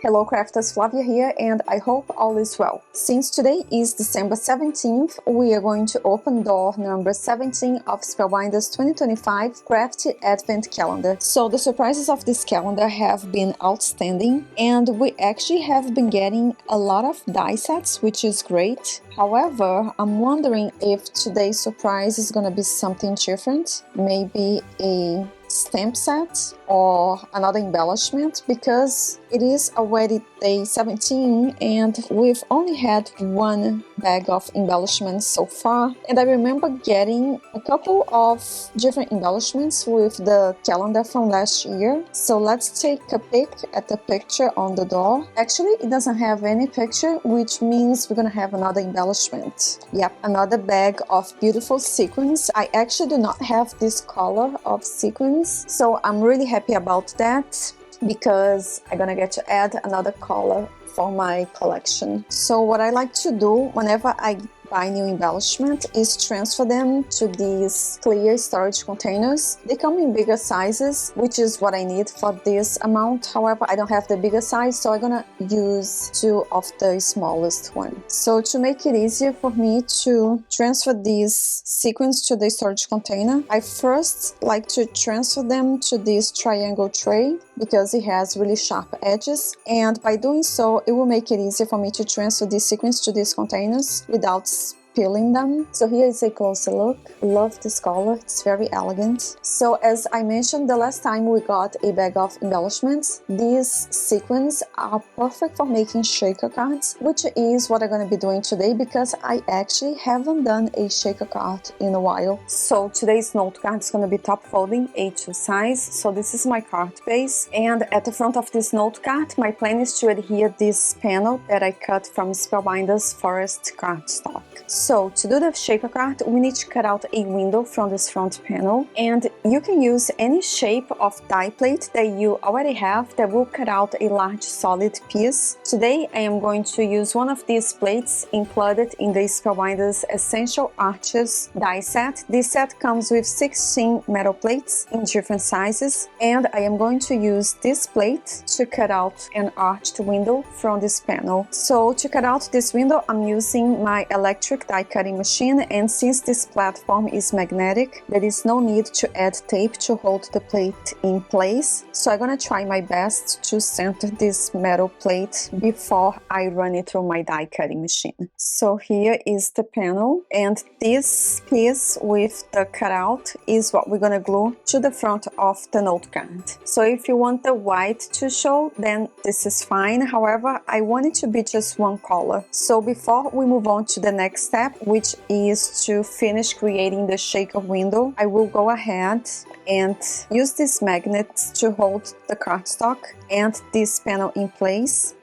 Hello crafters, Flavia here, and I hope all is well. Since today is December 17th, we are going to open door number 17 of Spellbinders 2025 Crafty Advent Calendar. So the surprises of this calendar have been outstanding, and we actually have been getting a lot of die sets, which is great. However, I'm wondering if today's surprise is gonna be something different, maybe a stamp set or another embellishment, because it is already day 17 and we've only had one bag of embellishments so far, and I remember getting a couple of different embellishments with the calendar from last year. So let's take a peek at the picture on the door. Actually, it doesn't have any picture, which means we're gonna have another embellishment. Yep, another bag of beautiful sequins. I actually do not have this color of sequins, so I'm really happy about that because I'm gonna get to add another color for my collection. So what I like to do whenever I buy new embellishment is transfer them to these clear storage containers. They come in bigger sizes, which is what I need for this amount. However, I don't have the bigger size, so I'm gonna use two of the smallest one. So to make it easier for me to transfer these sequins to the storage container, I first like to transfer them to this triangle tray because it has really sharp edges, and by doing so it will make it easier for me to transfer these sequins to these containers without peeling them. So here is a closer look. Love this color, it's very elegant. So as I mentioned the last time we got a bag of embellishments, these sequins are perfect for making shaker cards, which is what I'm going to be doing today because I actually haven't done a shaker card in a while. So today's note card is going to be top folding A2 size. So this is my card base, and at the front of this note card my plan is to adhere this panel that I cut from Spellbinders Forest cardstock. So to do the shaker card, we need to cut out a window from this front panel, and you can use any shape of die plate that you already have that will cut out a large solid piece. Today I am going to use one of these plates included in the Spellbinders Essential Arches die set. This set comes with 16 metal plates in different sizes, and I am going to use this plate to cut out an arched window from this panel. So to cut out this window, I'm using my electric die cutting machine, and since this platform is magnetic, there is no need to add tape to hold the plate in place. So I'm gonna try my best to center this metal plate before I run it through my die cutting machine. So here is the panel, and this piece with the cutout is what we're gonna glue to the front of the note card. So if you want the white to show, then this is fine. However, I want it to be just one color. So before we move on to the next step, which is to finish creating the shaker window, I will go ahead and use these magnets to hold the cardstock and this panel in place,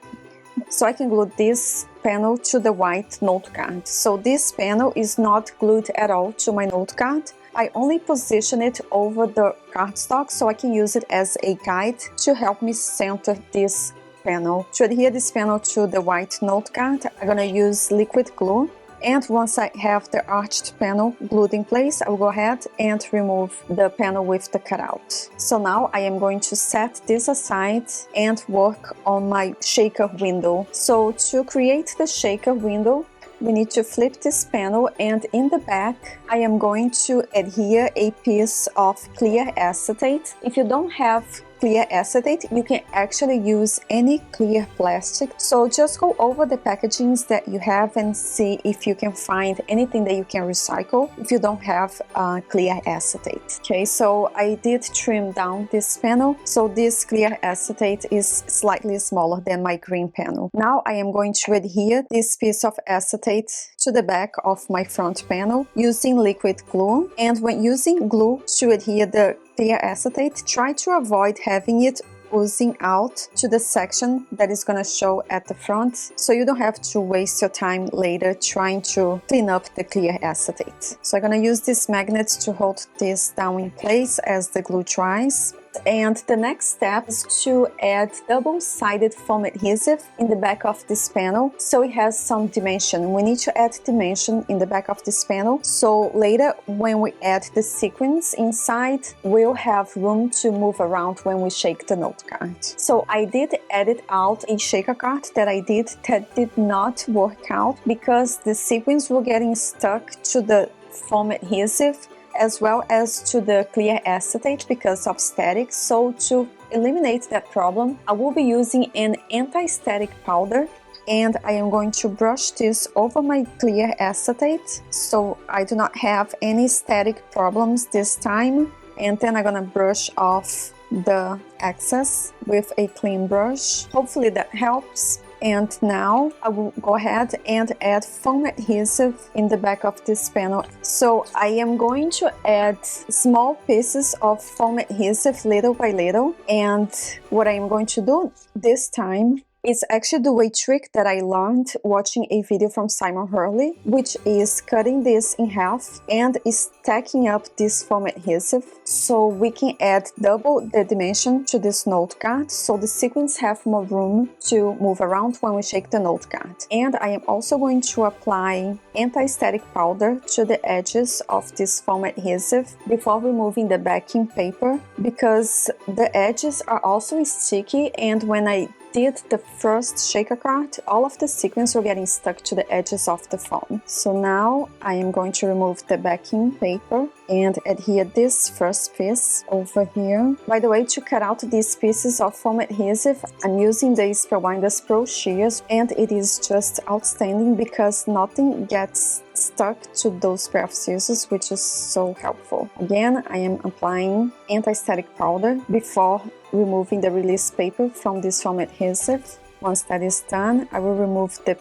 so I can glue this panel to the white note card. So this panel is not glued at all to my note card. I only position it over the cardstock so I can use it as a guide to help me center this panel. To adhere this panel to the white note card, I'm gonna use liquid glue. And once I have the arched panel glued in place, I will go ahead and remove the panel with the cutout. So now I am going to set this aside and work on my shaker window. So to create the shaker window, we need to flip this panel, and in the back I am going to adhere a piece of clear acetate. If you don't have clear acetate, you can actually use any clear plastic. So just go over the packagings that you have and see if you can find anything that you can recycle if you don't have clear acetate. Okay, so I did trim down this panel, so this clear acetate is slightly smaller than my green panel. Now I am going to adhere this piece of acetate to the back of my front panel using liquid glue, and when using glue to adhere the clear acetate, try to avoid having it oozing out to the section that is going to show at the front, so you don't have to waste your time later trying to clean up the clear acetate. So I'm going to use these magnets to hold this down in place as the glue dries. And the next step is to add double-sided foam adhesive in the back of this panel so it has some dimension. We need to add dimension in the back of this panel so later when we add the sequins inside, we'll have room to move around when we shake the note card. So I did edit out a shaker card that I did that did not work out because the sequins were getting stuck to the foam adhesive as well as to the clear acetate because of static. So to eliminate that problem, I will be using an anti-static powder and I am going to brush this over my clear acetate so I do not have any static problems this time. And then I'm gonna brush off the excess with a clean brush. Hopefully that helps. And now I will go ahead and add foam adhesive in the back of this panel. So I am going to add small pieces of foam adhesive little by little. And what I am going to do this time is actually do a trick that I learned watching a video from Simon Hurley, which is cutting this in half and stacking up this foam adhesive so we can add double the dimension to this note card so the sequins have more room to move around when we shake the note card. And I am also going to apply anti-static powder to the edges of this foam adhesive before removing the backing paper because the edges are also sticky, and when I did the first shaker card, all of the sequins were getting stuck to the edges of the foam. So now I am going to remove the backing paper and adhere this first piece over here. By the way, to cut out these pieces of foam adhesive, I'm using the Spellbinders Pro Shears, and it is just outstanding because nothing gets stuck to those pair of scissors, which is so helpful. Again, I am applying anti-static powder before removing the release paper from this foam adhesive. Once that is done, I will remove the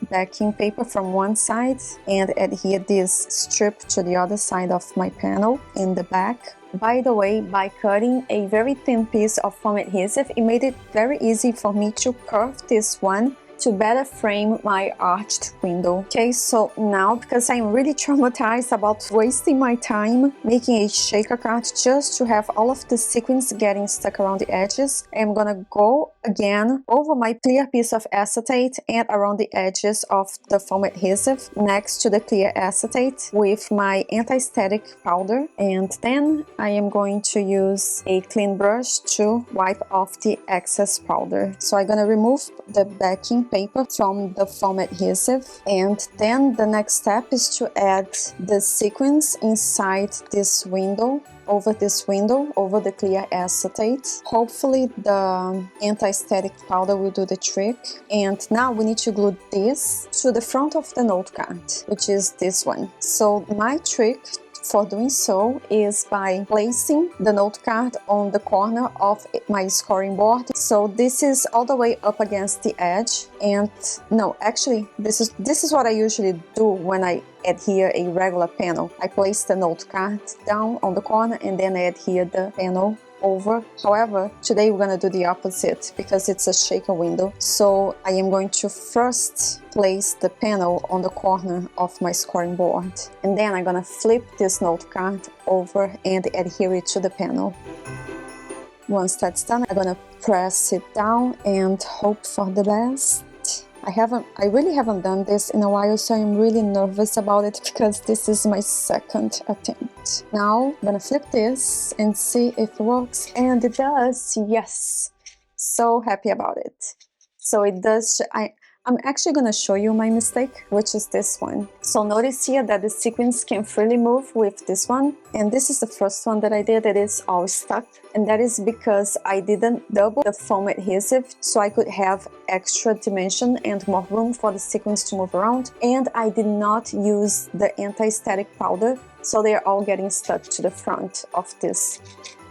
backing paper from one side and adhere this strip to the other side of my panel in the back. By the way, by cutting a very thin piece of foam adhesive, it made it very easy for me to curve this one to better frame my arched window. Okay, so now because I'm really traumatized about wasting my time making a shaker card just to have all of the sequins getting stuck around the edges, I'm gonna go again over my clear piece of acetate and around the edges of the foam adhesive next to the clear acetate with my anti-static powder, and then I am going to use a clean brush to wipe off the excess powder. So I'm gonna remove the backing paper from the foam adhesive, and then the next step is to add the sequins inside this window, over the clear acetate. Hopefully the anti-static powder will do the trick. And now we need to glue this to the front of the note card, which is this one. So my trick for doing so is by placing the note card on the corner of my scoring board. So this is all the way up against the edge, and no, actually this is what I usually do when I adhere a regular panel. I place the note card down on the corner and then I adhere the panel over. However, today we're gonna do the opposite because it's a shaker window. So I am going to first place the panel on the corner of my scoring board, and then I'm gonna flip this note card over and adhere it to the panel. Once that's done, I'm gonna press it down and hope for the best. I really haven't done this in a while, so I'm really nervous about it because this is my second attempt. Now I'm gonna flip this and see if it works, and it does. Yes, so happy about it. So it does. I'm actually going to show you my mistake, which is this one. So notice here that the sequins can freely move with this one. And this is the first one that I did. It is all stuck. And that is because I didn't double the foam adhesive so I could have extra dimension and more room for the sequins to move around. And I did not use the anti-static powder, so they are all getting stuck to the front of this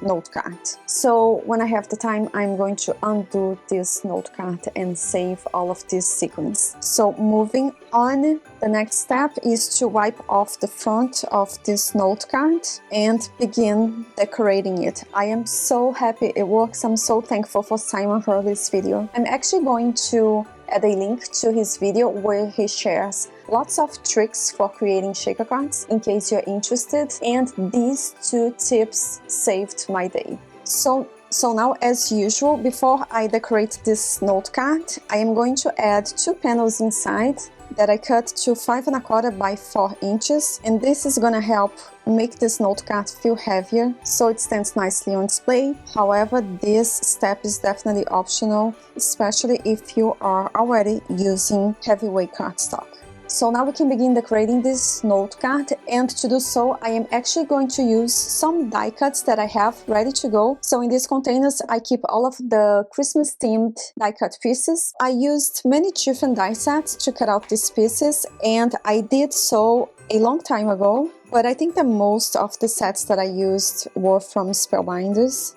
note card. So when I have the time, I'm going to undo this note card and save all of these sequins. So moving on, the next step is to wipe off the front of this note card and begin decorating it. I am so happy it works. I'm so thankful for Simon Hurley's video. I'm actually going to add a link to his video where he shares lots of tricks for creating shaker cards in case you're interested, and these 2 tips saved my day. So now, as usual, before I decorate this note card, I am going to add 2 panels inside that I cut to 5¼ by 4 inches, and this is gonna help make this note card feel heavier so it stands nicely on display. However, this step is definitely optional, especially if you are already using heavyweight cardstock. So now we can begin decorating this note card, and to do so I am actually going to use some die cuts that I have ready to go. So in these containers I keep all of the Christmas themed die cut pieces. I used many different die sets to cut out these pieces, and I did so a long time ago, but I think that most of the sets that I used were from Spellbinders.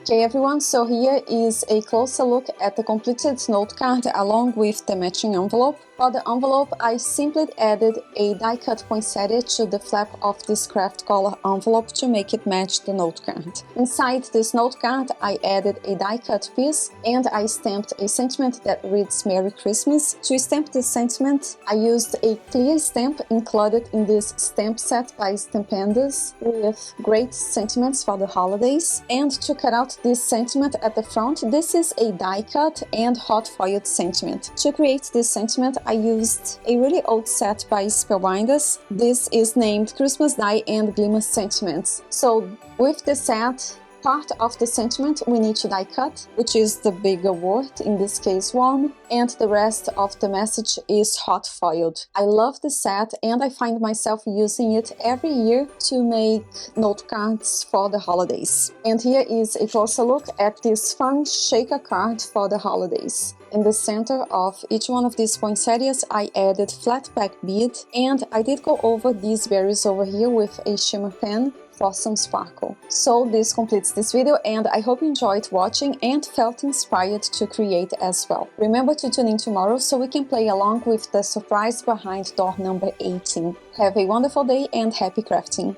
Okay everyone, so here is a closer look at the completed note card along with the matching envelope. For the envelope, I simply added a die cut poinsettia to the flap of this craft color envelope to make it match the note card. Inside this note card, I added a die cut piece and I stamped a sentiment that reads Merry Christmas. To stamp this sentiment, I used a clear stamp included in this stamp set by Stampenders with great sentiments for the holidays. And to cut out this sentiment at the front, this is a die cut and hot foiled sentiment. To create this sentiment, I used a really old set by Spellbinders. This is named Christmas Die and Glimmer Sentiments. So with the set, part of the sentiment we need to die cut, which is the bigger word, in this case warm, and the rest of the message is hot foiled. I love the set and I find myself using it every year to make note cards for the holidays. And here is a closer look at this fun shaker card for the holidays. In the center of each one of these poinsettias, I added flat back bead, and I did go over these berries over here with a shimmer pen for some sparkle. So this completes this video, and I hope you enjoyed watching and felt inspired to create as well. Remember to tune in tomorrow so we can play along with the surprise behind door number 18. Have a wonderful day and happy crafting!